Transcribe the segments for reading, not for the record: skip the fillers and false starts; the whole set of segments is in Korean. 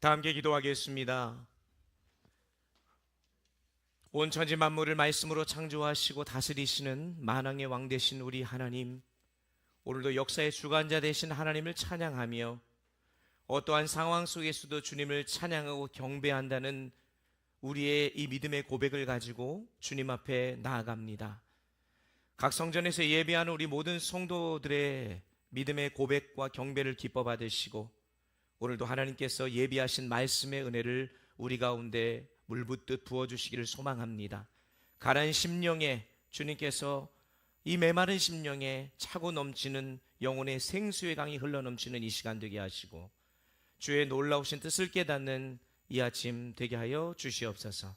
다 함께 기도하겠습니다. 온 천지 만물을 말씀으로 창조하시고 다스리시는 만왕의 왕 되신 우리 하나님, 오늘도 역사의 주관자 되신 하나님을 찬양하며 어떠한 상황 속에서도 주님을 찬양하고 경배한다는 우리의 이 믿음의 고백을 가지고 주님 앞에 나아갑니다. 각 성전에서 예배하는 우리 모든 성도들의 믿음의 고백과 경배를 기뻐 받으시고 오늘도 하나님께서 예비하신 말씀의 은혜를 우리 가운데 물붓듯 부어주시기를 소망합니다. 가라앉은 심령에 주님께서 이 메마른 심령에 차고 넘치는 영혼의 생수의 강이 흘러넘치는 이 시간 되게 하시고 주의 놀라우신 뜻을 깨닫는 이 아침 되게 하여 주시옵소서.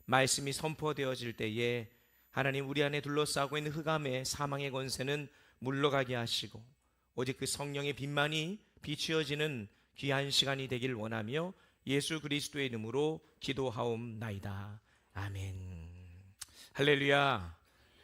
말씀이 선포되어질 때에 하나님 우리 안에 둘러싸고 있는 흑암의 사망의 권세는 물러가게 하시고 오직 그 성령의 빛만이 비추어지는 귀한 시간이 되길 원하며 예수 그리스도의 이름으로 기도하옵나이다. 아멘. 할렐루야.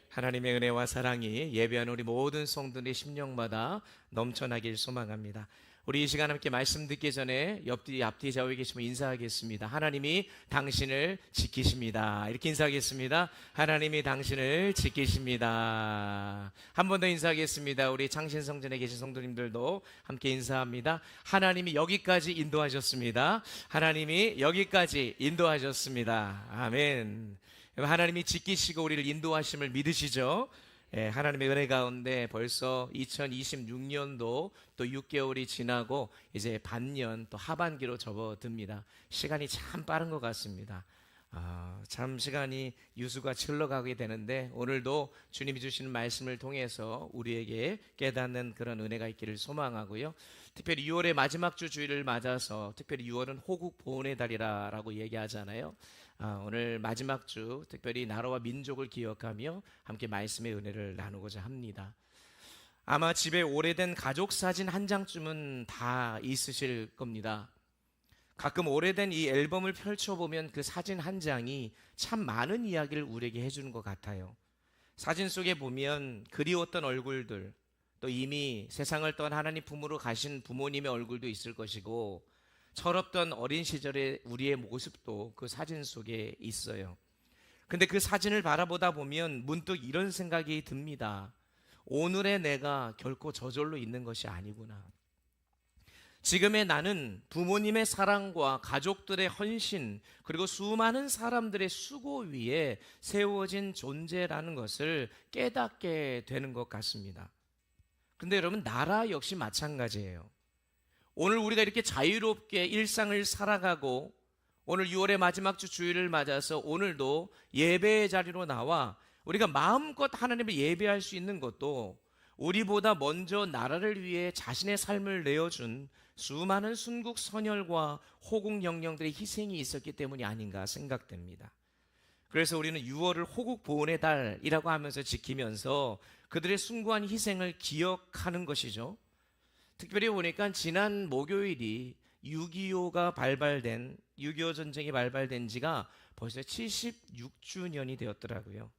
하나님의 은혜와 사랑이 예배하는 우리 모든 성도들의 심령마다 넘쳐나길 소망합니다. 우리 이 시간 함께 말씀 듣기 전에 앞뒤 좌우에 계시면 인사하겠습니다. 하나님이 당신을 지키십니다. 이렇게 인사하겠습니다. 하나님이 당신을 지키십니다. 한 번 더 인사하겠습니다. 우리 창신성전에 계신 성도님들도 함께 인사합니다. 하나님이 여기까지 인도하셨습니다. 하나님이 여기까지 인도하셨습니다. 아멘. 하나님이 지키시고 우리를 인도하심을 믿으시죠? 하나님의 은혜 가운데 벌써 2026년도 또 6개월이 지나고 이제 반년 또 하반기로 접어듭니다. 시간이 참 빠른 것 같습니다. 참 시간이 유수같이 흘러가게 되는데 오늘도 주님이 주시는 말씀을 통해서 우리에게 깨닫는 그런 은혜가 있기를 소망하고요. 특별히 6월의 마지막 주 주일을 맞아서 특별히 6월은 호국 보훈의 달이라고 얘기하잖아요. 오늘 마지막 주 특별히 나라와 민족을 기억하며 함께 말씀의 은혜를 나누고자 합니다. 아마 집에 오래된 가족 사진 한 장쯤은 다 있으실 겁니다. 가끔 오래된 이 앨범을 펼쳐보면 그 사진 한 장이 참 많은 이야기를 우리에게 해주는 것 같아요. 사진 속에 보면 그리웠던 얼굴들, 또 이미 세상을 떠나 하나님 품으로 가신 부모님의 얼굴도 있을 것이고 철없던 어린 시절의 우리의 모습도 그 사진 속에 있어요. 근데 그 사진을 바라보다 보면 문득 이런 생각이 듭니다. 오늘의 내가 결코 저절로 있는 것이 아니구나. 지금의 나는 부모님의 사랑과 가족들의 헌신 그리고 수많은 사람들의 수고 위에 세워진 존재라는 것을 깨닫게 되는 것 같습니다. 근데 여러분, 나라 역시 마찬가지예요. 오늘 우리가 이렇게 자유롭게 일상을 살아가고 오늘 6월의 마지막 주 주일을 맞아서 오늘도 예배의 자리로 나와 우리가 마음껏 하나님을 예배할 수 있는 것도 우리보다 먼저 나라를 위해 자신의 삶을 내어준 수많은 순국 선열과 호국 영령들의 희생이 있었기 때문이 아닌가 생각됩니다. 그래서 우리는 6월을 호국 보훈의 달이라고 하면서 지키면서 그들의 숭고한 희생을 기억하는 것이죠. 특별히 보니까 지난 목요일이 6.25 전쟁이 발발된 지가 벌써 76주년이 되었더라고요.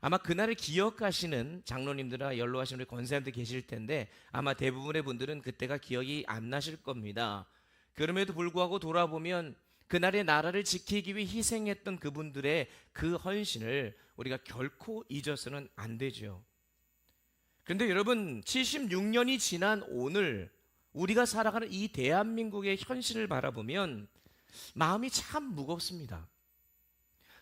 아마 그날을 기억하시는 장로님들이나 연로하신 우리 권사님들 계실 텐데 아마 대부분의 분들은 그때가 기억이 안 나실 겁니다. 그럼에도 불구하고 돌아보면 그날의 나라를 지키기 위해 희생했던 그분들의 그 헌신을 우리가 결코 잊어서는 안 되죠. 그런데 여러분, 76년이 지난 오늘 우리가 살아가는 이 대한민국의 현실을 바라보면 마음이 참 무겁습니다.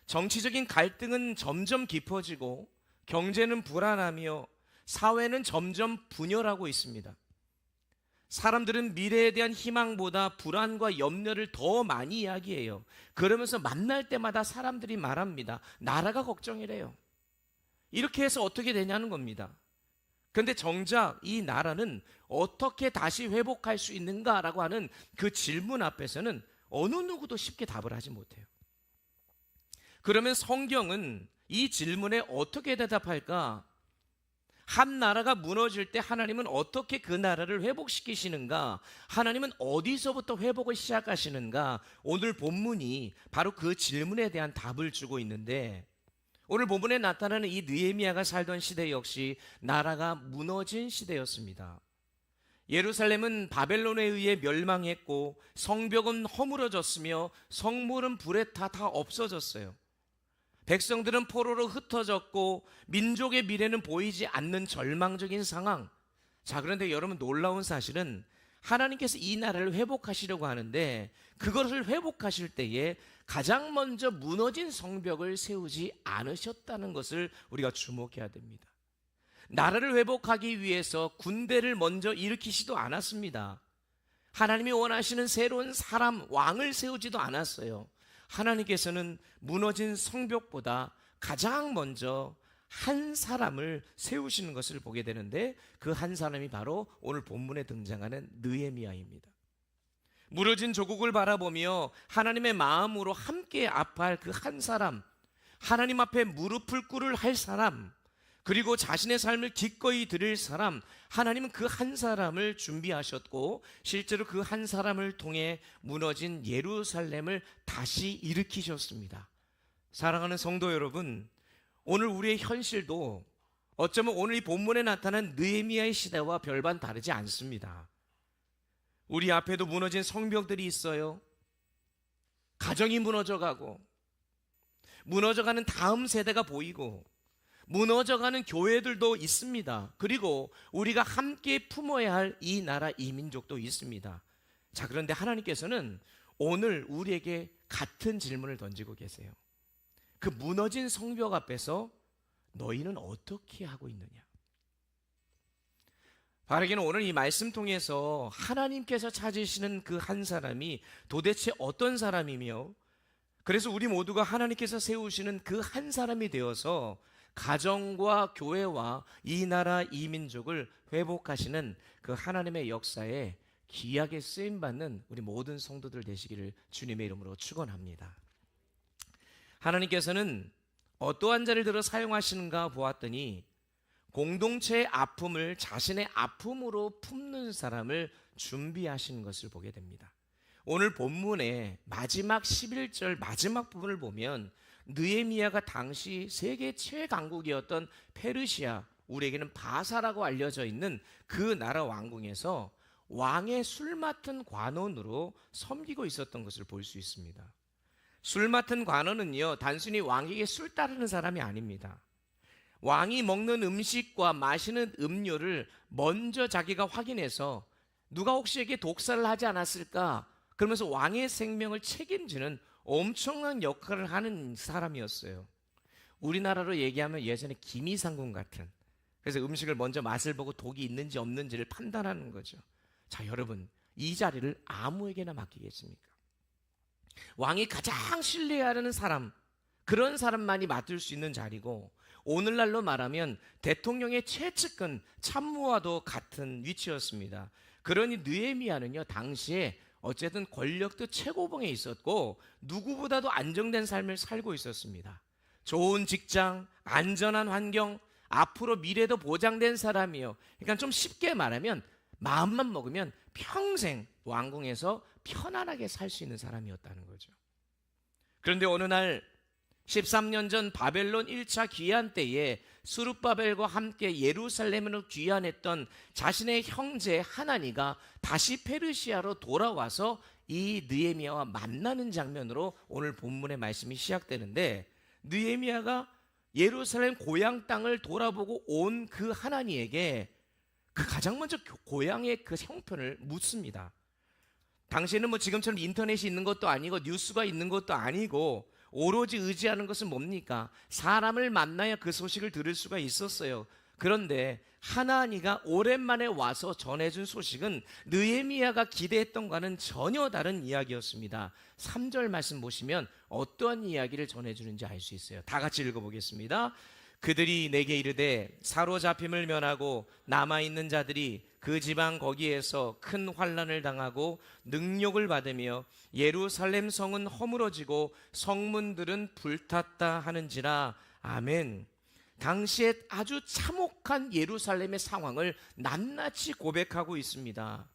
정치적인 갈등은 점점 깊어지고 경제는 불안하며 사회는 점점 분열하고 있습니다. 사람들은 미래에 대한 희망보다 불안과 염려를 더 많이 이야기해요. 그러면서 만날 때마다 사람들이 말합니다. 나라가 걱정이래요. 이렇게 해서 어떻게 되냐는 겁니다. 그런데 정작 이 나라는 어떻게 다시 회복할 수 있는가라고 하는 그 질문 앞에서는 어느 누구도 쉽게 답을 하지 못해요. 그러면 성경은 이 질문에 어떻게 대답할까? 한 나라가 무너질 때 하나님은 어떻게 그 나라를 회복시키시는가? 하나님은 어디서부터 회복을 시작하시는가? 오늘 본문이 바로 그 질문에 대한 답을 주고 있는데 오늘 본문에 나타나는 이 느헤미야가 살던 시대 역시 나라가 무너진 시대였습니다. 예루살렘은 바벨론에 의해 멸망했고 성벽은 허물어졌으며 성물은 불에 다 없어졌어요. 백성들은 포로로 흩어졌고 민족의 미래는 보이지 않는 절망적인 상황. 자, 그런데 여러분, 놀라운 사실은 하나님께서 이 나라를 회복하시려고 하는데 그것을 회복하실 때에 가장 먼저 무너진 성벽을 세우지 않으셨다는 것을 우리가 주목해야 됩니다. 나라를 회복하기 위해서 군대를 먼저 일으키지도 않았습니다. 하나님이 원하시는 새로운 사람, 왕을 세우지도 않았어요. 하나님께서는 무너진 성벽보다 가장 먼저 한 사람을 세우시는 것을 보게 되는데 그 한 사람이 바로 오늘 본문에 등장하는 느헤미야입니다. 무너진 조국을 바라보며 하나님의 마음으로 함께 아파할 그 한 사람, 하나님 앞에 무릎을 꿇을 할 사람, 그리고 자신의 삶을 기꺼이 드릴 사람, 하나님은 그 한 사람을 준비하셨고 실제로 그 한 사람을 통해 무너진 예루살렘을 다시 일으키셨습니다. 사랑하는 성도 여러분, 오늘 우리의 현실도 어쩌면 오늘 이 본문에 나타난 느헤미야의 시대와 별반 다르지 않습니다. 우리 앞에도 무너진 성벽들이 있어요. 가정이 무너져가고 무너져가는 다음 세대가 보이고 무너져가는 교회들도 있습니다. 그리고 우리가 함께 품어야 할 이 나라 이 민족도 있습니다. 자, 그런데 하나님께서는 오늘 우리에게 같은 질문을 던지고 계세요. 그 무너진 성벽 앞에서 너희는 어떻게 하고 있느냐? 바라기는 오늘 이 말씀 통해서 하나님께서 찾으시는 그 한 사람이 도대체 어떤 사람이며, 그래서 우리 모두가 하나님께서 세우시는 그 한 사람이 되어서 가정과 교회와 이 나라 이 민족을 회복하시는 그 하나님의 역사에 귀하게 쓰임받는 우리 모든 성도들 되시기를 주님의 이름으로 축원합니다. 하나님께서는 어떠한 자를 들어 사용하시는가 보았더니 공동체의 아픔을 자신의 아픔으로 품는 사람을 준비하시는 것을 보게 됩니다. 오늘 본문의 마지막 11절 마지막 부분을 보면 느헤미야가 당시 세계 최강국이었던 페르시아, 우리에게는 바사라고 알려져 있는 그 나라 왕궁에서 왕의 술 맡은 관원으로 섬기고 있었던 것을 볼 수 있습니다. 술 맡은 관원은요, 단순히 왕에게 술 따르는 사람이 아닙니다. 왕이 먹는 음식과 마시는 음료를 먼저 자기가 확인해서 누가 혹시 에게 독살을 하지 않았을까 그러면서 왕의 생명을 책임지는 엄청난 역할을 하는 사람이었어요. 우리나라로 얘기하면 예전에 김이상궁 같은, 그래서 음식을 먼저 맛을 보고 독이 있는지 없는지를 판단하는 거죠. 자, 여러분, 이 자리를 아무에게나 맡기겠습니까? 왕이 가장 신뢰하는 사람, 그런 사람만이 맡을 수 있는 자리고, 오늘날로 말하면 대통령의 최측근 참모와도 같은 위치였습니다. 그러니 느헤미야는요, 당시에 어쨌든 권력도 최고봉에 있었고 누구보다도 안정된 삶을 살고 있었습니다. 좋은 직장, 안전한 환경, 앞으로 미래도 보장된 사람이요. 그러니까 좀 쉽게 말하면 마음만 먹으면 평생 왕궁에서 편안하게 살 수 있는 사람이었다는 거죠. 그런데 어느 날 13년 전 바벨론 1차 귀환 때에 스룹바벨과 함께 예루살렘으로 귀환했던 자신의 형제 하나니가 다시 페르시아로 돌아와서 이 느헤미야와 만나는 장면으로 오늘 본문의 말씀이 시작되는데, 느헤미야가 예루살렘 고향 땅을 돌아보고 온 그 하나니에게 그 가장 먼저 고향의 그 형편을 묻습니다. 당시에는 뭐 지금처럼 인터넷이 있는 것도 아니고 뉴스가 있는 것도 아니고 오로지 의지하는 것은 뭡니까? 사람을 만나야 그 소식을 들을 수가 있었어요. 그런데 하나니가 오랜만에 와서 전해준 소식은 느헤미야가 기대했던과는 전혀 다른 이야기였습니다. 3절 말씀 보시면 어떠한 이야기를 전해주는지 알 수 있어요. 다 같이 읽어보겠습니다. 그들이 내게 이르되 사로잡힘을 면하고 남아있는 자들이 그 지방 거기에서 큰 환난을 당하고 능욕을 받으며 예루살렘 성은 허물어지고 성문들은 불탔다 하는지라. 아멘. 당시에 아주 참혹한 예루살렘의 상황을 낱낱이 고백하고 있습니다.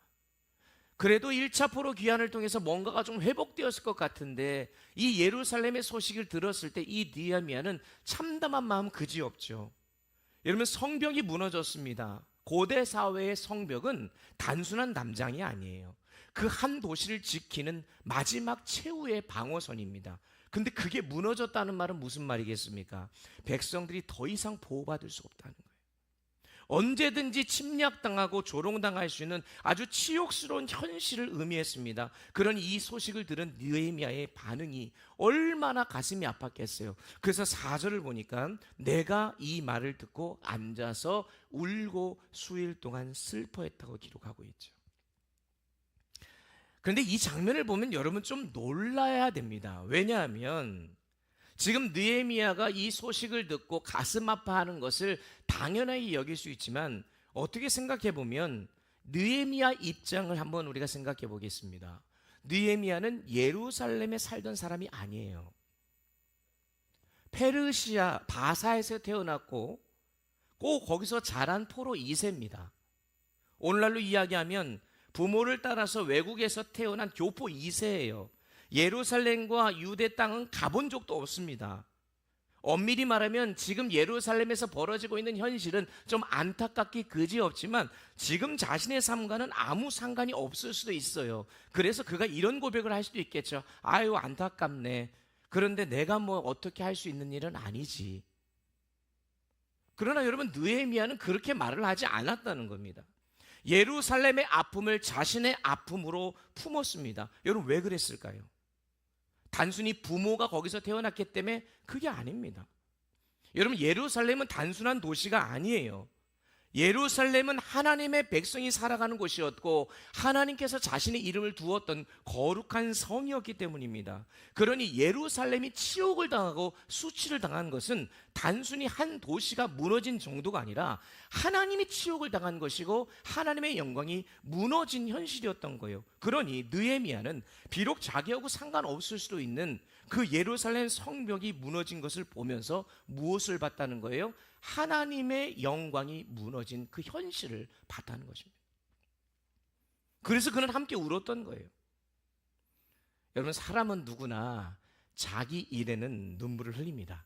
그래도 1차 포로 귀환을 통해서 뭔가가 좀 회복되었을 것 같은데 이 예루살렘의 소식을 들었을 때 이 느헤미야는 참담한 마음 그지없죠. 여러분, 성벽이 무너졌습니다. 고대 사회의 성벽은 단순한 담장이 아니에요. 그 한 도시를 지키는 마지막 최후의 방어선입니다. 근데 그게 무너졌다는 말은 무슨 말이겠습니까? 백성들이 더 이상 보호받을 수 없다는 거예요. 언제든지 침략당하고 조롱당할 수 있는 아주 치욕스러운 현실을 의미했습니다. 그러니 이 소식을 들은 느헤미야의 반응이 얼마나 가슴이 아팠겠어요. 그래서 4절을 보니까 내가 이 말을 듣고 앉아서 울고 수일 동안 슬퍼했다고 기록하고 있죠. 그런데 이 장면을 보면 여러분 좀 놀라야 됩니다. 왜냐하면 지금 느헤미야가 이 소식을 듣고 가슴 아파하는 것을 당연하게 여길 수 있지만 어떻게 생각해 보면 느헤미야 입장을 한번 우리가 생각해 보겠습니다. 느헤미야는 예루살렘에 살던 사람이 아니에요. 페르시아 바사에서 태어났고 꼭 거기서 자란 포로 2세입니다. 오늘날로 이야기하면 부모를 따라서 외국에서 태어난 교포 2세예요. 예루살렘과 유대 땅은 가본 적도 없습니다. 엄밀히 말하면 지금 예루살렘에서 벌어지고 있는 현실은 좀 안타깝기 그지없지만 지금 자신의 삶과는 아무 상관이 없을 수도 있어요. 그래서 그가 이런 고백을 할 수도 있겠죠. 아유, 안타깝네. 그런데 내가 뭐 어떻게 할 수 있는 일은 아니지. 그러나 여러분, 느헤미야는 그렇게 말을 하지 않았다는 겁니다. 예루살렘의 아픔을 자신의 아픔으로 품었습니다. 여러분, 왜 그랬을까요? 단순히 부모가 거기서 태어났기 때문에 그게 아닙니다. 여러분, 예루살렘은 단순한 도시가 아니에요. 예루살렘은 하나님의 백성이 살아가는 곳이었고 하나님께서 자신의 이름을 두었던 거룩한 성이었기 때문입니다. 그러니 예루살렘이 치욕을 당하고 수치를 당한 것은 단순히 한 도시가 무너진 정도가 아니라 하나님이 치욕을 당한 것이고 하나님의 영광이 무너진 현실이었던 거예요. 그러니 느헤미야는 비록 자기하고 상관없을 수도 있는 그 예루살렘 성벽이 무너진 것을 보면서 무엇을 봤다는 거예요? 하나님의 영광이 무너진 그 현실을 봤다는 것입니다. 그래서 그는 함께 울었던 거예요. 여러분, 사람은 누구나 자기 일에는 눈물을 흘립니다.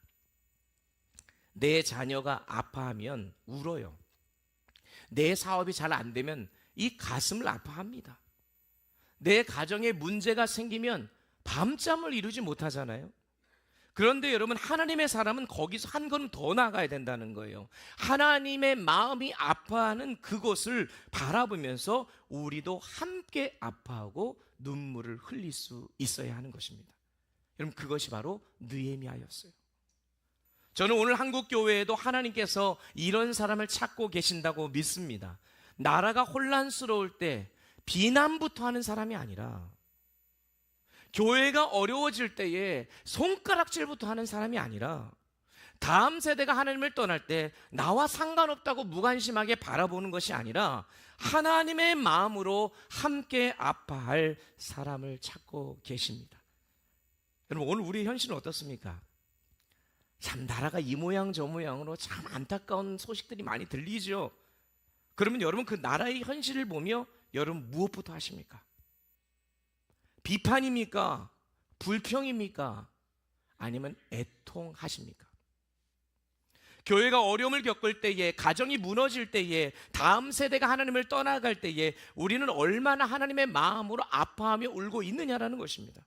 내 자녀가 아파하면 울어요. 내 사업이 잘 안 되면 이 가슴을 아파합니다. 내 가정에 문제가 생기면 밤잠을 이루지 못하잖아요. 그런데 여러분, 하나님의 사람은 거기서 한 걸음 더 나가야 된다는 거예요. 하나님의 마음이 아파하는 그곳을 바라보면서 우리도 함께 아파하고 눈물을 흘릴 수 있어야 하는 것입니다. 여러분, 그것이 바로 느헤미야였어요. 저는 오늘 한국 교회에도 하나님께서 이런 사람을 찾고 계신다고 믿습니다. 나라가 혼란스러울 때 비난부터 하는 사람이 아니라 교회가 어려워질 때에 손가락질부터 하는 사람이 아니라 다음 세대가 하나님을 떠날 때 나와 상관없다고 무관심하게 바라보는 것이 아니라 하나님의 마음으로 함께 아파할 사람을 찾고 계십니다. 여러분, 오늘 우리의 현실은 어떻습니까? 참 나라가 이 모양 저 모양으로 참 안타까운 소식들이 많이 들리죠. 그러면 여러분, 그 나라의 현실을 보며 여러분 무엇부터 하십니까? 비판입니까? 불평입니까? 아니면 애통하십니까? 교회가 어려움을 겪을 때에, 가정이 무너질 때에, 다음 세대가 하나님을 떠나갈 때에 우리는 얼마나 하나님의 마음으로 아파하며 울고 있느냐라는 것입니다.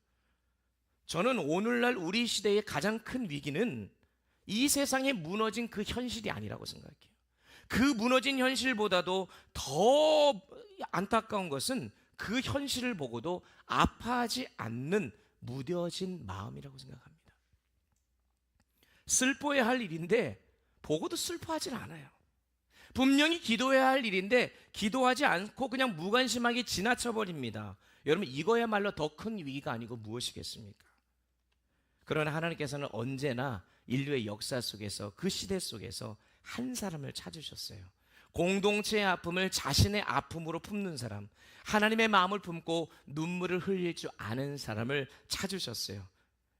저는 오늘날 우리 시대의 가장 큰 위기는 이 세상에 무너진 그 현실이 아니라고 생각해요. 그 무너진 현실보다도 더 안타까운 것은 그 현실을 보고도 아파하지 않는 무뎌진 마음이라고 생각합니다. 슬퍼해야 할 일인데 보고도 슬퍼하지 않아요. 분명히 기도해야 할 일인데 기도하지 않고 그냥 무관심하게 지나쳐버립니다. 여러분, 이거야말로 더 큰 위기가 아니고 무엇이겠습니까? 그러나 하나님께서는 언제나 인류의 역사 속에서, 그 시대 속에서 한 사람을 찾으셨어요. 공동체의 아픔을 자신의 아픔으로 품는 사람, 하나님의 마음을 품고 눈물을 흘릴 줄 아는 사람을 찾으셨어요.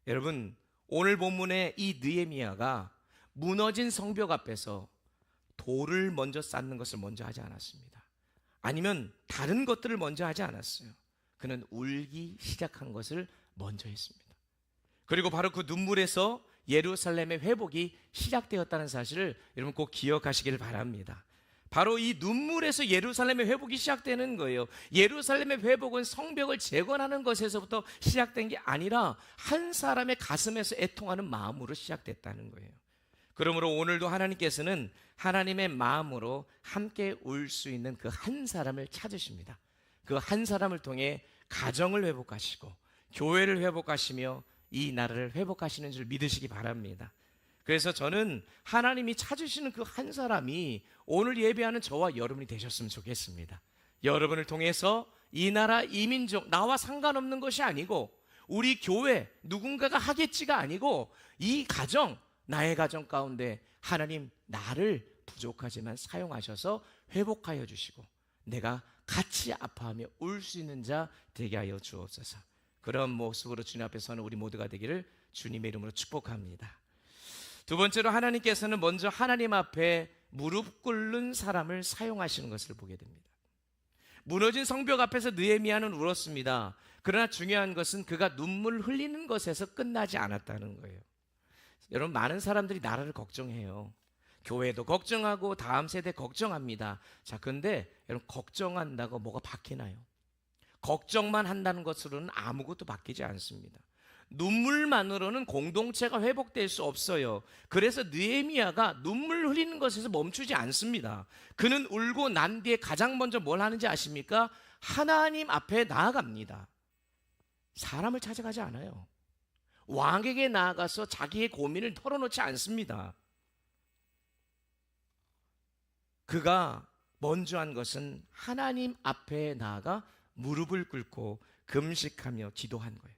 여러분, 오늘 본문의 이 느헤미야가 무너진 성벽 앞에서 돌을 먼저 쌓는 것을 먼저 하지 않았습니다. 아니면 다른 것들을 먼저 하지 않았어요. 그는 울기 시작한 것을 먼저 했습니다. 그리고 바로 그 눈물에서 예루살렘의 회복이 시작되었다는 사실을 여러분 꼭 기억하시기를 바랍니다. 바로 이 눈물에서 예루살렘의 회복이 시작되는 거예요. 예루살렘의 회복은 성벽을 재건하는 것에서부터 시작된 게 아니라 한 사람의 가슴에서 애통하는 마음으로 시작됐다는 거예요. 그러므로 오늘도 하나님께서는 하나님의 마음으로 함께 울 수 있는 그 한 사람을 찾으십니다. 그 한 사람을 통해 가정을 회복하시고 교회를 회복하시며 이 나라를 회복하시는 줄 믿으시기 바랍니다. 그래서 저는 하나님이 찾으시는 그 한 사람이 오늘 예배하는 저와 여러분이 되셨으면 좋겠습니다. 여러분을 통해서 이 나라, 이 민족, 나와 상관없는 것이 아니고 우리 교회, 누군가가 하겠지가 아니고 이 가정, 나의 가정 가운데 하나님 나를 부족하지만 사용하셔서 회복하여 주시고 내가 같이 아파하며 울 수 있는 자 되게 하여 주옵소서. 그런 모습으로 주님 앞에 서는 우리 모두가 되기를 주님의 이름으로 축복합니다. 두 번째로 하나님께서는 먼저 하나님 앞에 무릎 꿇는 사람을 사용하시는 것을 보게 됩니다. 무너진 성벽 앞에서 느헤미야는 울었습니다. 그러나 중요한 것은 그가 눈물 흘리는 것에서 끝나지 않았다는 거예요. 여러분, 많은 사람들이 나라를 걱정해요. 교회도 걱정하고 다음 세대 걱정합니다. 자, 근데 여러분, 걱정한다고 뭐가 바뀌나요? 걱정만 한다는 것으로는 아무것도 바뀌지 않습니다. 눈물만으로는 공동체가 회복될 수 없어요. 그래서 느헤미야가 눈물 흘리는 것에서 멈추지 않습니다. 그는 울고 난 뒤에 가장 먼저 뭘 하는지 아십니까? 하나님 앞에 나아갑니다. 사람을 찾아가지 않아요. 왕에게 나아가서 자기의 고민을 털어놓지 않습니다. 그가 먼저 한 것은 하나님 앞에 나아가 무릎을 꿇고 금식하며 기도한 거예요.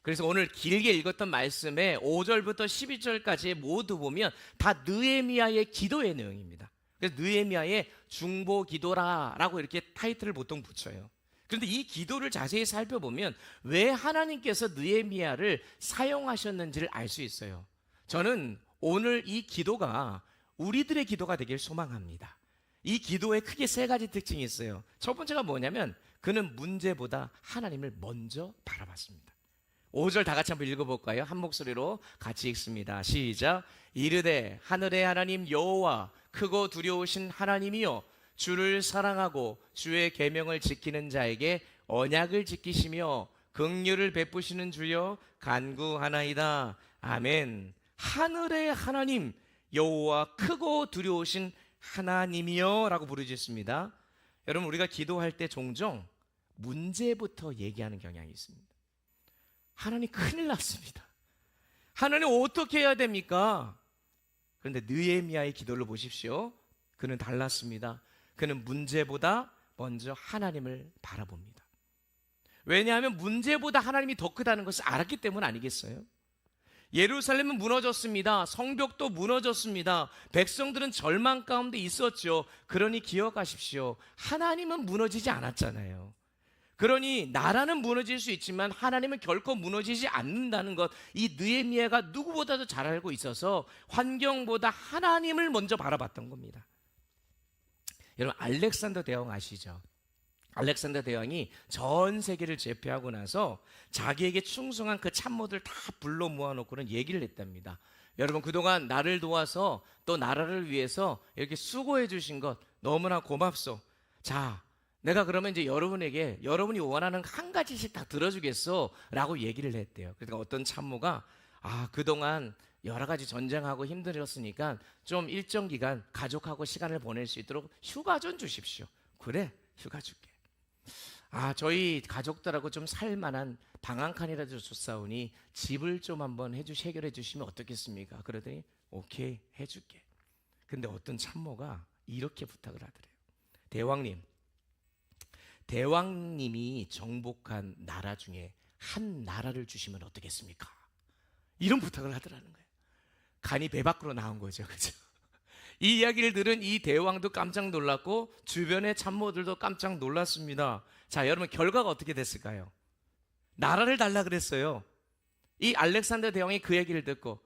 그래서 오늘 길게 읽었던 말씀에 5절부터 12절까지 모두 보면 다 느헤미야의 기도의 내용입니다. 그래서 느헤미야의 중보 기도라라고 이렇게 타이틀을 보통 붙여요. 그런데 이 기도를 자세히 살펴보면 왜 하나님께서 느헤미야를 사용하셨는지를 알 수 있어요. 저는 오늘 이 기도가 우리들의 기도가 되길 소망합니다. 이 기도에 크게 세 가지 특징이 있어요. 첫 번째가 뭐냐면 그는 문제보다 하나님을 먼저 바라봤습니다. 5절 다 같이 한번 읽어볼까요? 한 목소리로 같이 읽습니다. 시작. 이르되 하늘의 하나님 여호와 크고 두려우신 하나님이여 주를 사랑하고 주의 계명을 지키는 자에게 언약을 지키시며 긍휼을 베푸시는 주여 간구하나이다. 아멘. 하늘의 하나님 여호와 크고 두려우신 하나님이여 라고 부르짖습니다. 여러분, 우리가 기도할 때 종종 문제부터 얘기하는 경향이 있습니다. 하나님 큰일 났습니다. 하나님 어떻게 해야 됩니까? 그런데 느헤미야의 기도를 보십시오. 그는 달랐습니다. 그는 문제보다 먼저 하나님을 바라봅니다. 왜냐하면 문제보다 하나님이 더 크다는 것을 알았기 때문 아니겠어요? 예루살렘은 무너졌습니다. 성벽도 무너졌습니다. 백성들은 절망 가운데 있었죠. 그러니 기억하십시오. 하나님은 무너지지 않았잖아요. 그러니 나라는 무너질 수 있지만 하나님은 결코 무너지지 않는다는 것, 이 느헤미야가 누구보다도 잘 알고 있어서 환경보다 하나님을 먼저 바라봤던 겁니다. 여러분, 알렉산더 대왕 아시죠? 알렉산더 대왕이 전 세계를 제패하고 나서 자기에게 충성한 그 참모들 다 불러 모아놓고는 얘기를 했답니다. 여러분, 그동안 나를 도와서 또 나라를 위해서 이렇게 수고해 주신 것 너무나 고맙소. 자, 내가 그러면 이제 여러분에게 여러분이 원하는 한 가지씩 다 들어주겠어 라고 얘기를 했대요. 그러니까 어떤 참모가 그동안 여러 가지 전쟁하고 힘들었으니까 좀 일정 기간 가족하고 시간을 보낼 수 있도록 휴가 좀 주십시오. 그래, 휴가 줄게. 저희 가족들하고 좀 살만한 방 한 칸이라도 좋사오니 집을 좀 한번 해결해 주시면 어떻겠습니까? 그러더니 오케이, 해줄게. 근데 어떤 참모가 이렇게 부탁을 하더래요. 대왕님이 정복한 나라 중에 한 나라를 주시면 어떻겠습니까? 이런 부탁을 하더라는 거예요. 간이 배 밖으로 나온 거죠. 그죠? 이 이야기를 들은 이 대왕도 깜짝 놀랐고 주변의 참모들도 깜짝 놀랐습니다. 자, 여러분, 결과가 어떻게 됐을까요? 나라를 달라 그랬어요. 이 알렉산더 대왕이 그 얘기를 듣고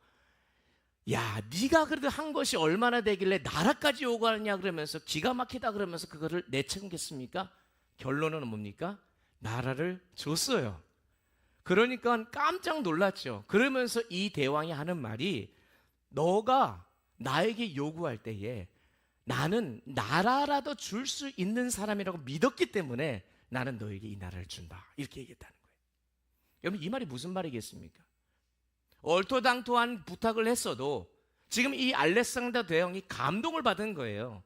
야, 네가 그래도 한 것이 얼마나 되길래 나라까지 요구하느냐 그러면서 기가 막히다 그러면서 그거를 내쳐겠습니까? 결론은 뭡니까? 나라를 줬어요. 그러니까 깜짝 놀랐죠. 그러면서 이 대왕이 하는 말이 너가 나에게 요구할 때에 나는 나라라도 줄 수 있는 사람이라고 믿었기 때문에 나는 너에게 이 나라를 준다. 이렇게 얘기했다는 거예요. 여러분, 이 말이 무슨 말이겠습니까? 얼토당토한 부탁을 했어도 지금 이 알렉산더 대왕이 감동을 받은 거예요.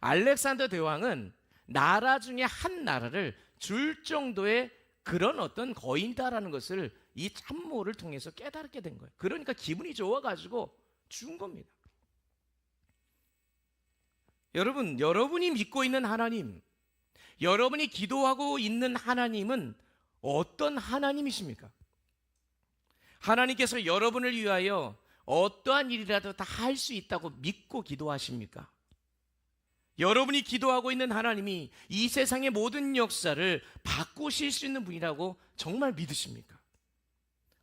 알렉산더 대왕은 나라 중에 한 나라를 줄 정도의 그런 어떤 거인다라는 것을 이 참모를 통해서 깨닫게 된 거예요. 그러니까 기분이 좋아가지고 준 겁니다. 여러분, 여러분이 믿고 있는 하나님, 여러분이 기도하고 있는 하나님은 어떤 하나님이십니까? 하나님께서 여러분을 위하여 어떠한 일이라도 다 할 수 있다고 믿고 기도하십니까? 여러분이 기도하고 있는 하나님이 이 세상의 모든 역사를 바꾸실 수 있는 분이라고 정말 믿으십니까?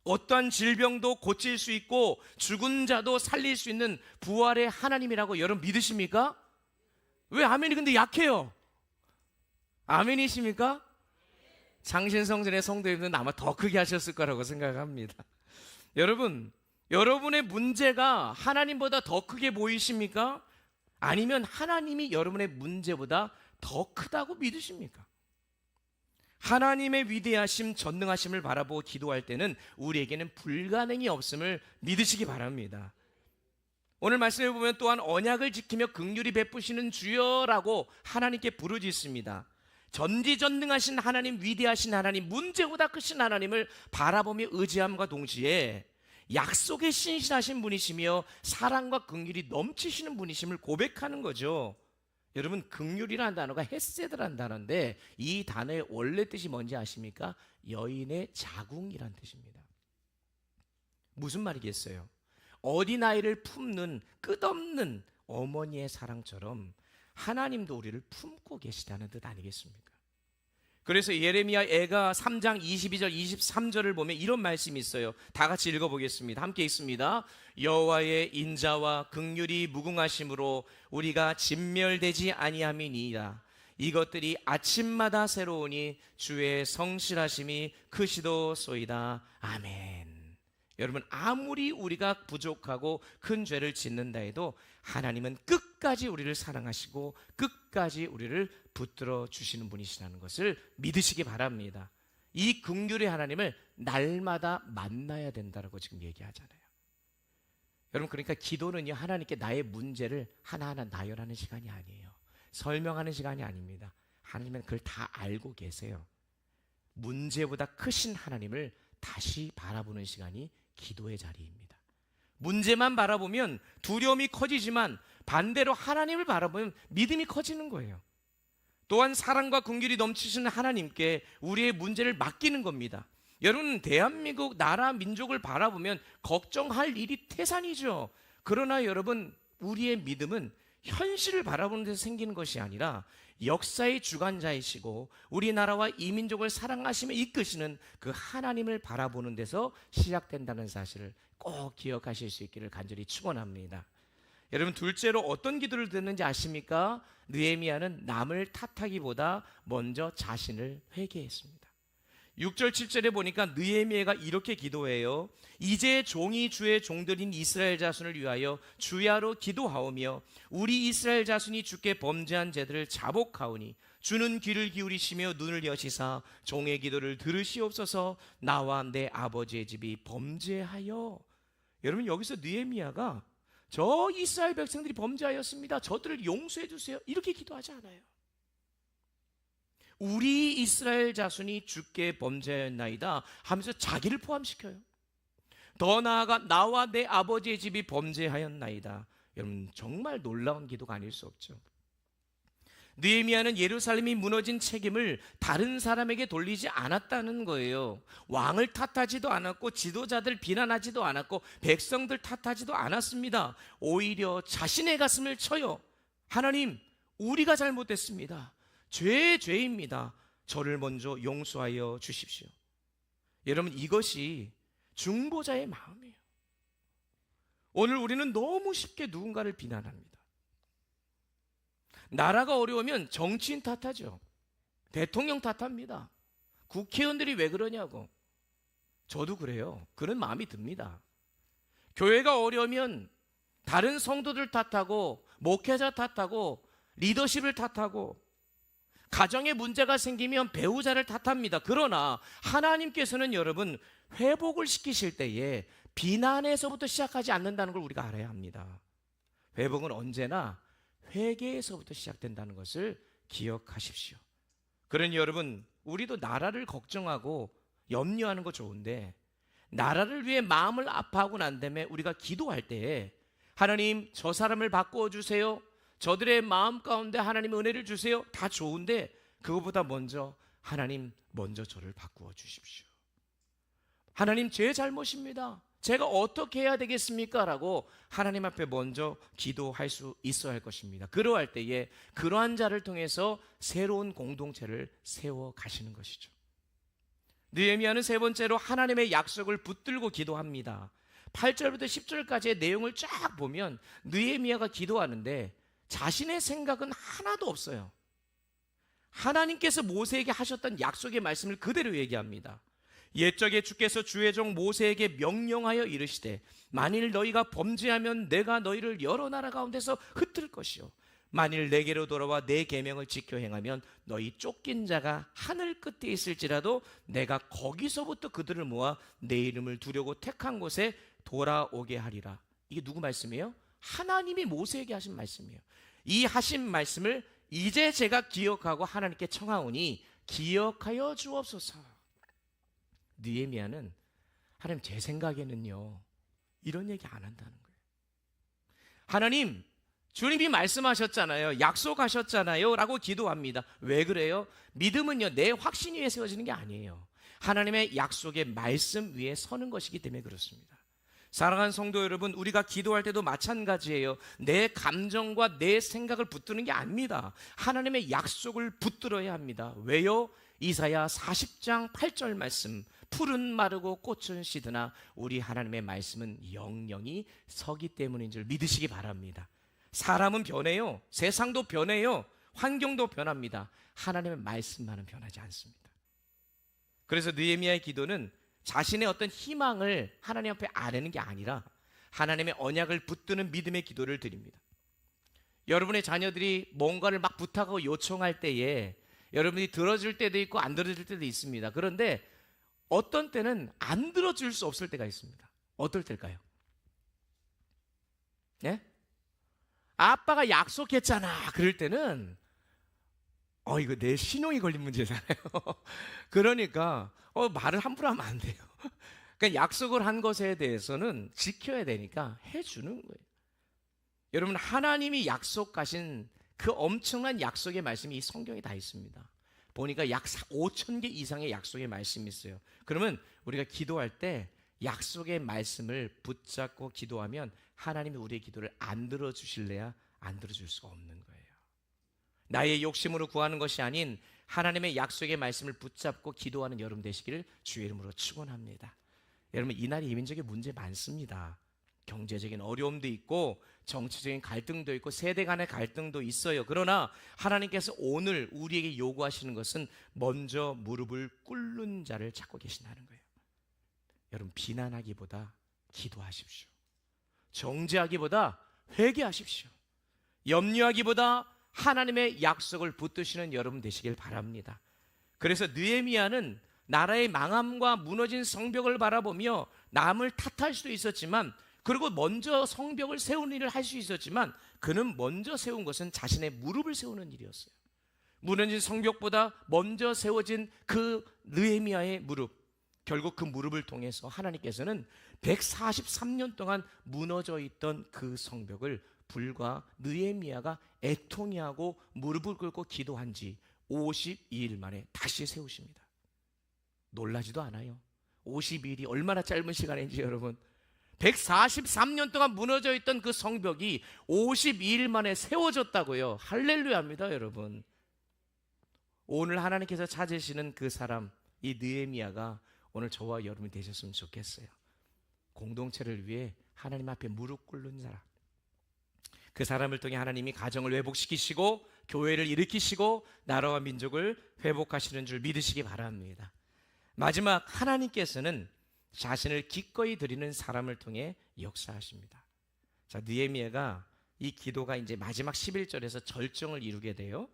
어떠한 질병도 고칠 수 있고 죽은 자도 살릴 수 있는 부활의 하나님이라고 여러분 믿으십니까? 왜 아멘이 근데 약해요? 아멘이십니까? 장신성전의 성도님들은 아마 더 크게 하셨을 거라고 생각합니다. 여러분, 여러분의 문제가 하나님보다 더 크게 보이십니까? 아니면 하나님이 여러분의 문제보다 더 크다고 믿으십니까? 하나님의 위대하심, 전능하심을 바라보고 기도할 때는 우리에게는 불가능이 없음을 믿으시기 바랍니다. 오늘 말씀해 보면 또한 언약을 지키며 긍휼히 베푸시는 주여라고 하나님께 부르짖습니다. 전지전능하신 하나님, 위대하신 하나님, 문제보다 크신 하나님을 바라보며 의지함과 동시에 약속에 신실하신 분이시며 사랑과 긍휼이 넘치시는 분이심을 고백하는 거죠. 여러분, 긍휼이라는 단어가 헤세드라는 단어인데 이 단어의 원래 뜻이 뭔지 아십니까? 여인의 자궁이란 뜻입니다. 무슨 말이겠어요? 어린아이를 품는 끝없는 어머니의 사랑처럼 하나님도 우리를 품고 계시다는 뜻 아니겠습니까? 그래서 예레미야 애가 3장 22절 23절을 보면 이런 말씀이 있어요. 다 같이 읽어보겠습니다. 함께 읽습니다. 여호와의 인자와 긍휼이 무궁하심으로 우리가 진멸되지 아니함이니이다. 이것들이 아침마다 새로우니 주의 성실하심이 크시도소이다. 아멘. 여러분, 아무리 우리가 부족하고 큰 죄를 짓는다 해도 하나님은 끝까지 우리를 사랑하시고 끝까지 우리를 붙들어 주시는 분이시라는 것을 믿으시기 바랍니다. 이 긍휼의 하나님을 날마다 만나야 된다고 지금 얘기하잖아요. 여러분, 그러니까 기도는요, 하나님께 나의 문제를 하나하나 나열하는 시간이 아니에요. 설명하는 시간이 아닙니다. 하나님은 그걸 다 알고 계세요. 문제보다 크신 하나님을 다시 바라보는 시간이 기도의 자리입니다. 문제만 바라보면 두려움이 커지지만 반대로 하나님을 바라보면 믿음이 커지는 거예요. 또한 사랑과 긍휼이 넘치시는 하나님께 우리의 문제를 맡기는 겁니다. 여러분, 대한민국 나라 민족을 바라보면 걱정할 일이 태산이죠. 그러나 여러분, 우리의 믿음은 현실을 바라보는 데서 생기는 것이 아니라 역사의 주관자이시고 우리나라와 이 민족을 사랑하시며 이끄시는 그 하나님을 바라보는 데서 시작된다는 사실을 꼭 기억하실 수 있기를 간절히 축원합니다. 여러분, 둘째로 어떤 기도를 드렸는지 아십니까? 느헤미야는 남을 탓하기보다 먼저 자신을 회개했습니다. 6절 7절에 보니까 느헤미야가 이렇게 기도해요. 이제 종이 주의 종들인 이스라엘 자손을 위하여 주야로 기도하오며 우리 이스라엘 자손이 주께 범죄한 죄들을 자복하오니 주는 귀를 기울이시며 눈을 여시사 종의 기도를 들으시옵소서. 나와 내 아버지의 집이 범죄하여. 여러분, 여기서 느헤미야가 저 이스라엘 백성들이 범죄하였습니다, 저들을 용서해 주세요, 이렇게 기도하지 않아요. 우리 이스라엘 자손이 주께 범죄하였나이다 하면서 자기를 포함시켜요. 더 나아가 나와 내 아버지의 집이 범죄하였나이다. 여러분, 정말 놀라운 기도가 아닐 수 없죠. 느헤미야는 예루살렘이 무너진 책임을 다른 사람에게 돌리지 않았다는 거예요. 왕을 탓하지도 않았고 지도자들 비난하지도 않았고 백성들 탓하지도 않았습니다. 오히려 자신의 가슴을 쳐요. 하나님, 우리가 잘못했습니다. 죄입니다. 저를 먼저 용서하여 주십시오. 여러분, 이것이 중보자의 마음이에요. 오늘 우리는 너무 쉽게 누군가를 비난합니다. 나라가 어려우면 정치인 탓하죠. 대통령 탓합니다. 국회의원들이 왜 그러냐고. 저도 그래요. 그런 마음이 듭니다. 교회가 어려우면 다른 성도들 탓하고 목회자 탓하고 리더십을 탓하고 가정에 문제가 생기면 배우자를 탓합니다. 그러나 하나님께서는 여러분 회복을 시키실 때에 비난에서부터 시작하지 않는다는 걸 우리가 알아야 합니다. 회복은 언제나 회개에서부터 시작된다는 것을 기억하십시오. 그러니 여러분, 우리도 나라를 걱정하고 염려하는 거 좋은데 나라를 위해 마음을 아파하고 난 다음에 우리가 기도할 때에 하나님 저 사람을 바꾸어 주세요, 저들의 마음 가운데 하나님의 은혜를 주세요, 다 좋은데 그것보다 먼저 하나님 먼저 저를 바꾸어 주십시오. 하나님 제 잘못입니다, 제가 어떻게 해야 되겠습니까? 라고 하나님 앞에 먼저 기도할 수 있어야 할 것입니다. 그러할 때에 그러한 자를 통해서 새로운 공동체를 세워 가시는 것이죠. 느헤미야는 세 번째로 하나님의 약속을 붙들고 기도합니다. 8절부터 10절까지의 내용을 쫙 보면 느헤미야가 기도하는데 자신의 생각은 하나도 없어요. 하나님께서 모세에게 하셨던 약속의 말씀을 그대로 얘기합니다. 옛적에 주께서 주의 종 모세에게 명령하여 이르시되 만일 너희가 범죄하면 내가 너희를 여러 나라 가운데서 흩을 것이요 만일 내게로 돌아와 내 계명을 지켜 행하면 너희 쫓긴 자가 하늘 끝에 있을지라도 내가 거기서부터 그들을 모아 내 이름을 두려고 택한 곳에 돌아오게 하리라. 이게 누구 말씀이에요? 하나님이 모세에게 하신 말씀이에요. 이 하신 말씀을 이제 제가 기억하고 하나님께 청하오니 기억하여 주옵소서. 느헤미야는 하나님 제 생각에는요 이런 얘기 안 한다는 거예요. 하나님, 주님이 말씀하셨잖아요, 약속하셨잖아요 라고 기도합니다. 왜 그래요? 믿음은요 내 확신 위에 세워지는 게 아니에요. 하나님의 약속의 말씀 위에 서는 것이기 때문에 그렇습니다. 사랑하는 성도 여러분, 우리가 기도할 때도 마찬가지예요. 내 감정과 내 생각을 붙드는 게 아닙니다. 하나님의 약속을 붙들어야 합니다. 왜요? 이사야 40장 8절 말씀, 풀은 마르고 꽃은 시드나 우리 하나님의 말씀은 영영이 서기 때문인 줄 믿으시기 바랍니다. 사람은 변해요, 세상도 변해요, 환경도 변합니다. 하나님의 말씀만은 변하지 않습니다. 그래서 느헤미야의 기도는 자신의 어떤 희망을 하나님 앞에 아뢰는 게 아니라 하나님의 언약을 붙드는 믿음의 기도를 드립니다. 여러분의 자녀들이 뭔가를 막 부탁하고 요청할 때에 여러분이 들어줄 때도 있고 안 들어줄 때도 있습니다. 그런데 어떤 때는 안 들어줄 수 없을 때가 있습니다. 어떨 때일까요? 네? 아빠가 약속했잖아 그럴 때는 이거 내 신용이 걸린 문제잖아요. 그러니까 말을 함부로 하면 안 돼요. 그러니까 약속을 한 것에 대해서는 지켜야 되니까 해주는 거예요. 여러분, 하나님이 약속하신 그 엄청난 약속의 말씀이 이 성경에 다 있습니다. 보니까 약 5,000개 이상의 약속의 말씀이 있어요. 그러면 우리가 기도할 때 약속의 말씀을 붙잡고 기도하면 하나님이 우리의 기도를 안 들어주실래야 안 들어줄 수가 없는 거예요. 나의 욕심으로 구하는 것이 아닌 하나님의 약속의 말씀을 붙잡고 기도하는 여러분 되시기를 주의 이름으로 축원합니다. 여러분, 이날이 이민족의 문제 많습니다. 경제적인 어려움도 있고 정치적인 갈등도 있고 세대 간의 갈등도 있어요. 그러나 하나님께서 오늘 우리에게 요구하시는 것은 먼저 무릎을 꿇는 자를 찾고 계신다는 거예요. 여러분, 비난하기보다 기도하십시오. 정죄하기보다 회개하십시오. 염려하기보다 하나님의 약속을 붙드시는 여러분 되시길 바랍니다. 그래서 느헤미야는 나라의 망함과 무너진 성벽을 바라보며 남을 탓할 수도 있었지만, 그리고 먼저 성벽을 세우는 일을 할 수 있었지만 그는 먼저 세운 것은 자신의 무릎을 세우는 일이었어요. 무너진 성벽보다 먼저 세워진 그 느헤미야의 무릎, 결국 그 무릎을 통해서 하나님께서는 143년 동안 무너져 있던 그 성벽을 불과 느헤미야가 애통해 하고 무릎을 꿇고 기도한 지 52일 만에 다시 세우십니다. 놀라지도 않아요. 52일이 얼마나 짧은 시간인지 여러분. 143년 동안 무너져 있던 그 성벽이 52일 만에 세워졌다고요. 할렐루야입니다, 여러분. 오늘 하나님께서 찾으시는 그 사람, 이 느헤미야가 오늘 저와 여러분이 되셨으면 좋겠어요. 공동체를 위해 하나님 앞에 무릎 꿇는 사람. 그 사람을 통해 하나님이 가정을 회복시키시고 교회를 일으키시고 나라와 민족을 회복하시는 줄 믿으시기 바랍니다. 마지막, 하나님께서는 자신을 기꺼이 드리는 사람을 통해 역사하십니다. 자, 느헤미야가 이 기도가 이제 마지막 11절에서 절정을 이루게 돼요.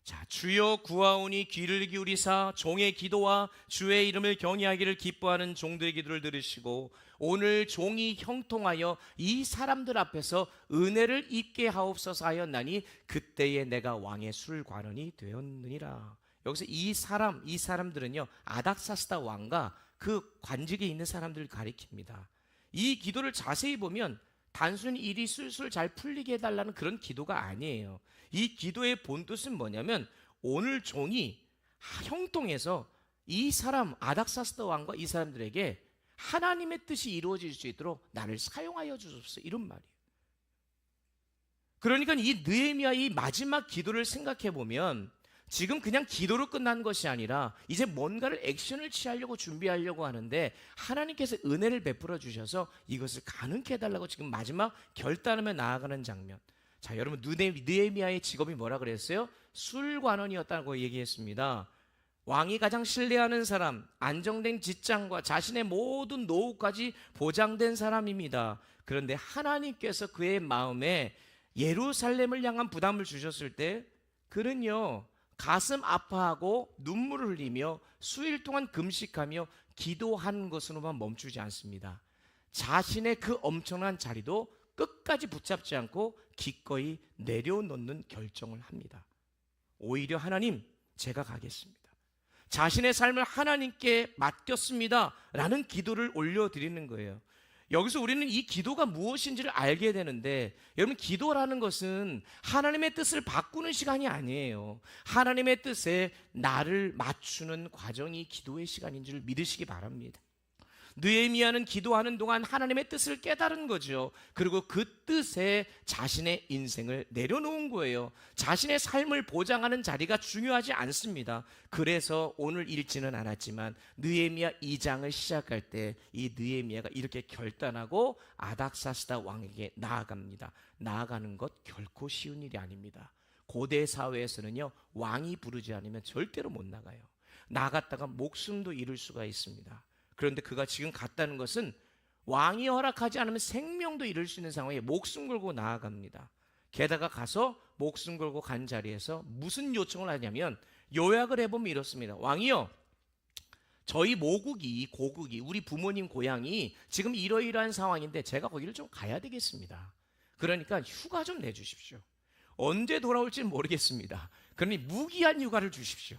자, 주여 구하오니 귀를 기울이사 종의 기도와 주의 이름을 경외하기를 기뻐하는 종들의 기도를 들으시고 오늘 종이 형통하여 이 사람들 앞에서 은혜를 입게 하옵소서 하였나니 그때에 내가 왕의 술관원이 되었느니라. 여기서 이 사람들은요, 아닥사스다 왕과 그 관직에 있는 사람들을 가리킵니다. 이 기도를 자세히 보면 단순히 일이 술술 잘 풀리게 해달라는 그런 기도가 아니에요. 이 기도의 본뜻은 뭐냐면 오늘 종이 형통해서 이 사람 아닥사스다 왕과 이 사람들에게 하나님의 뜻이 이루어질 수 있도록 나를 사용하여 주소서, 이런 말이에요. 그러니까 이 느헤미야의 마지막 기도를 생각해 보면 지금 그냥 기도로 끝난 것이 아니라 이제 뭔가를 액션을 취하려고 준비하려고 하는데 하나님께서 은혜를 베풀어 주셔서 이것을 가능케 해달라고 지금 마지막 결단하며 나아가는 장면. 자, 여러분, 느헤미야의 직업이 뭐라 그랬어요? 술관원이었다고 얘기했습니다. 왕이 가장 신뢰하는 사람, 안정된 직장과 자신의 모든 노후까지 보장된 사람입니다. 그런데 하나님께서 그의 마음에 예루살렘을 향한 부담을 주셨을 때 그는요, 가슴 아파하고 눈물을 흘리며 수일 동안 금식하며 기도한 것으로만 멈추지 않습니다. 자신의 그 엄청난 자리도 끝까지 붙잡지 않고 기꺼이 내려놓는 결정을 합니다. 오히려 하나님, 제가 가겠습니다. 자신의 삶을 하나님께 맡겼습니다 라는 기도를 올려드리는 거예요. 여기서 우리는 이 기도가 무엇인지를 알게 되는데, 여러분, 기도라는 것은 하나님의 뜻을 바꾸는 시간이 아니에요. 하나님의 뜻에 나를 맞추는 과정이 기도의 시간인 줄 믿으시기 바랍니다. 느헤미야는 기도하는 동안 하나님의 뜻을 깨달은 거죠. 그리고 그 뜻에 자신의 인생을 내려놓은 거예요. 자신의 삶을 보장하는 자리가 중요하지 않습니다. 그래서 오늘 읽지는 않았지만 느헤미야 2장을 시작할 때 이 느헤미야가 이렇게 결단하고 아닥사스다 왕에게 나아갑니다. 나아가는 것 결코 쉬운 일이 아닙니다. 고대 사회에서는요, 왕이 부르지 않으면 절대로 못 나가요. 나갔다가 목숨도 잃을 수가 있습니다. 그런데 그가 지금 갔다는 것은 왕이 허락하지 않으면 생명도 잃을 수 있는 상황에 목숨 걸고 나아갑니다. 게다가 가서 목숨 걸고 간 자리에서 무슨 요청을 하냐면, 요약을 해보면 이렇습니다. 왕이요, 저희 고국이 우리 부모님 고향이 지금 이러이러한 상황인데 제가 거기를 좀 가야 되겠습니다. 그러니까 휴가 좀 내주십시오. 언제 돌아올지는 모르겠습니다. 그러니 무기한 휴가를 주십시오.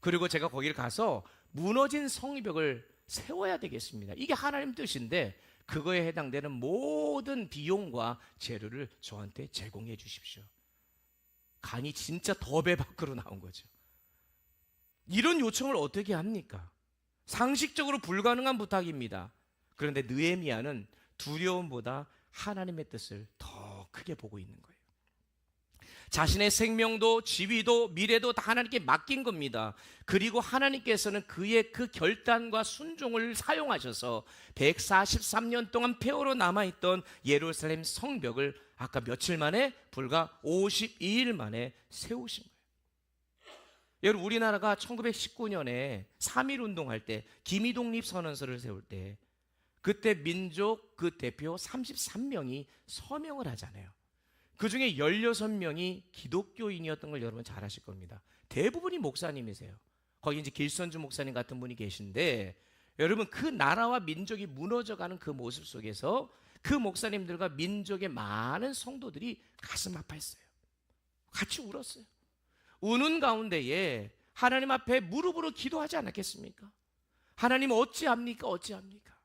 그리고 제가 거기를 가서 무너진 성벽을 세워야 되겠습니다. 이게 하나님 뜻인데 그거에 해당되는 모든 비용과 재료를 저한테 제공해 주십시오. 간이 진짜 더 배 밖으로 나온 거죠. 이런 요청을 어떻게 합니까? 상식적으로 불가능한 부탁입니다. 그런데 느헤미야는 두려움보다 하나님의 뜻을 더 크게 보고 있는 거예요. 자신의 생명도 지위도 미래도 다 하나님께 맡긴 겁니다. 그리고 하나님께서는 그의 그 결단과 순종을 사용하셔서 143년 동안 폐허로 남아있던 예루살렘 성벽을 아까 며칠 만에, 불과 52일 만에 세우신 거예요. 여러분, 우리나라가 1919년에 3.1 운동할 때 기미독립선언서를 세울 때 그때 민족 그 대표 33명이 서명을 하잖아요. 그 중에 16명이 기독교인이었던 걸 여러분 잘 아실 겁니다. 대부분이 목사님이세요. 거기 이제 길선주 목사님 같은 분이 계신데, 여러분, 그 나라와 민족이 무너져가는 그 모습 속에서 그 목사님들과 민족의 많은 성도들이 가슴 아파했어요. 같이 울었어요. 우는 가운데에 하나님 앞에 무릎으로 기도하지 않았겠습니까? 하나님 어찌합니까? 어찌합니까?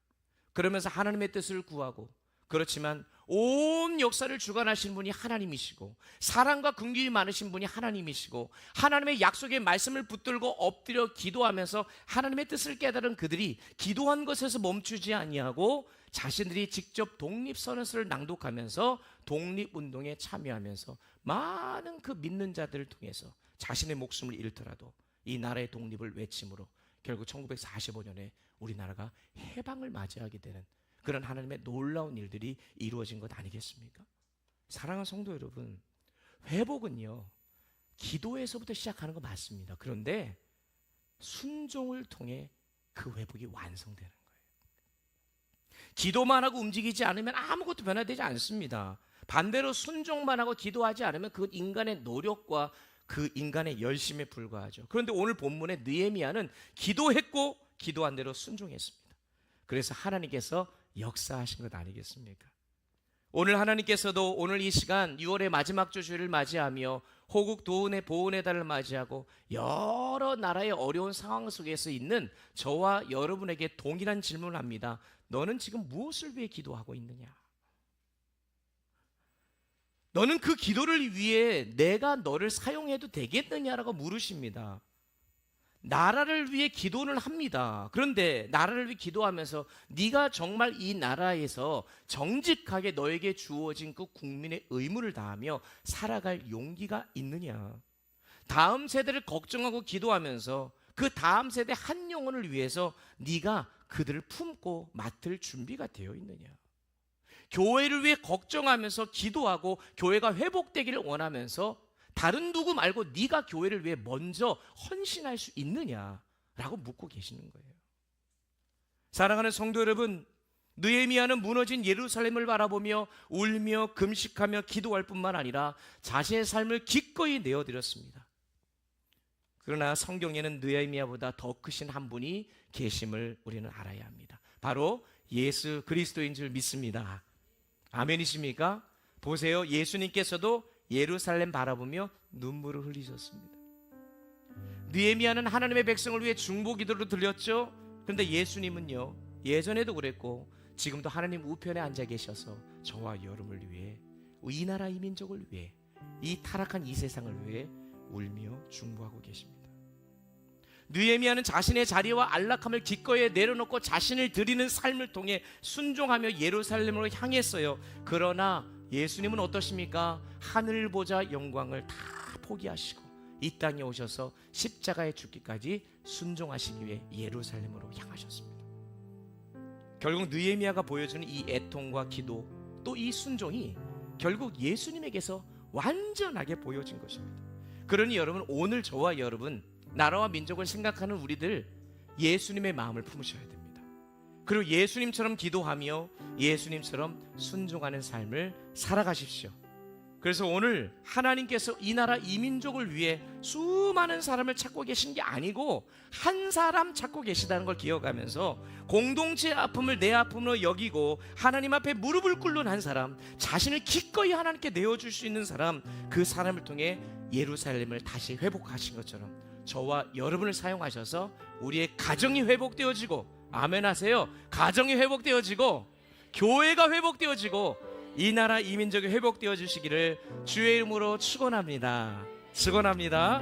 그러면서 하나님의 뜻을 구하고, 그렇지만 온 역사를 주관하신 분이 하나님이시고 사랑과 긍휼이 많으신 분이 하나님이시고 하나님의 약속의 말씀을 붙들고 엎드려 기도하면서 하나님의 뜻을 깨달은 그들이 기도한 것에서 멈추지 아니하고 자신들이 직접 독립선언서를 낭독하면서 독립운동에 참여하면서 많은 그 믿는 자들을 통해서 자신의 목숨을 잃더라도 이 나라의 독립을 외침으로 결국 1945년에 우리나라가 해방을 맞이하게 되는 그런 하나님의 놀라운 일들이 이루어진 것 아니겠습니까? 사랑하는 성도 여러분, 회복은요, 기도에서부터 시작하는 거 맞습니다. 그런데 순종을 통해 그 회복이 완성되는 거예요. 기도만 하고 움직이지 않으면 아무것도 변화되지 않습니다. 반대로 순종만 하고 기도하지 않으면 그 인간의 노력과 그 인간의 열심에 불과하죠. 그런데 오늘 본문에 느헤미야는 기도했고 기도한 대로 순종했습니다. 그래서 하나님께서 역사하신 것 아니겠습니까? 오늘 하나님께서도 오늘 이 시간 6월의 마지막 주일을 맞이하며 호국 도운의 보훈의 달을 맞이하고 여러 나라의 어려운 상황 속에서 있는 저와 여러분에게 동일한 질문을 합니다. 너는 지금 무엇을 위해 기도하고 있느냐? 너는 그 기도를 위해 내가 너를 사용해도 되겠느냐라고 물으십니다. 나라를 위해 기도를 합니다. 그런데 나라를 위해 기도하면서 네가 정말 이 나라에서 정직하게 너에게 주어진 그 국민의 의무를 다하며 살아갈 용기가 있느냐? 다음 세대를 걱정하고 기도하면서 그 다음 세대 한 영혼을 위해서 네가 그들을 품고 맡을 준비가 되어 있느냐? 교회를 위해 걱정하면서 기도하고 교회가 회복되기를 원하면서 다른 누구 말고 네가 교회를 위해 먼저 헌신할 수 있느냐라고 묻고 계시는 거예요. 사랑하는 성도 여러분, 느헤미야는 무너진 예루살렘을 바라보며 울며 금식하며 기도할 뿐만 아니라 자신의 삶을 기꺼이 내어드렸습니다. 그러나 성경에는 느헤미야보다 더 크신 한 분이 계심을 우리는 알아야 합니다. 바로 예수 그리스도인 줄 믿습니다. 아멘이십니까? 보세요, 예수님께서도 예루살렘 바라보며 눈물을 흘리셨습니다. 느헤미야는 하나님의 백성을 위해 중보 기도를 드렸죠. 그런데 예수님은요, 예전에도 그랬고 지금도 하나님 우편에 앉아 계셔서 저와 여러분을 위해, 이 나라 이 민족을 위해, 이 타락한 이 세상을 위해 울며 중보하고 계십니다. 느헤미야는 자신의 자리와 안락함을 기꺼이 내려놓고 자신을 드리는 삶을 통해 순종하며 예루살렘으로 향했어요. 그러나 예수님은 어떠십니까? 하늘 보좌 영광을 다 포기하시고 이 땅에 오셔서 십자가에 죽기까지 순종하시기 위해 예루살렘으로 향하셨습니다. 결국 느헤미야가 보여주는 이 애통과 기도, 또 이 순종이 결국 예수님에게서 완전하게 보여진 것입니다. 그러니 여러분, 오늘 저와 여러분, 나라와 민족을 생각하는 우리들 예수님의 마음을 품으셔야 됩니다. 그리고 예수님처럼 기도하며 예수님처럼 순종하는 삶을 살아가십시오. 그래서 오늘 하나님께서 이 나라 이 민족을 위해 수많은 사람을 찾고 계신 게 아니고 한 사람 찾고 계시다는 걸 기억하면서 공동체의 아픔을 내 아픔으로 여기고 하나님 앞에 무릎을 꿇는 한 사람, 자신을 기꺼이 하나님께 내어줄 수 있는 사람, 그 사람을 통해 예루살렘을 다시 회복하신 것처럼 저와 여러분을 사용하셔서 우리의 가정이 회복되어지고, 아멘 하세요, 가정이 회복되어지고 교회가 회복되어지고 이 나라 이 민족이 회복되어 주시기를 주의 이름으로 축원합니다. 축원합니다.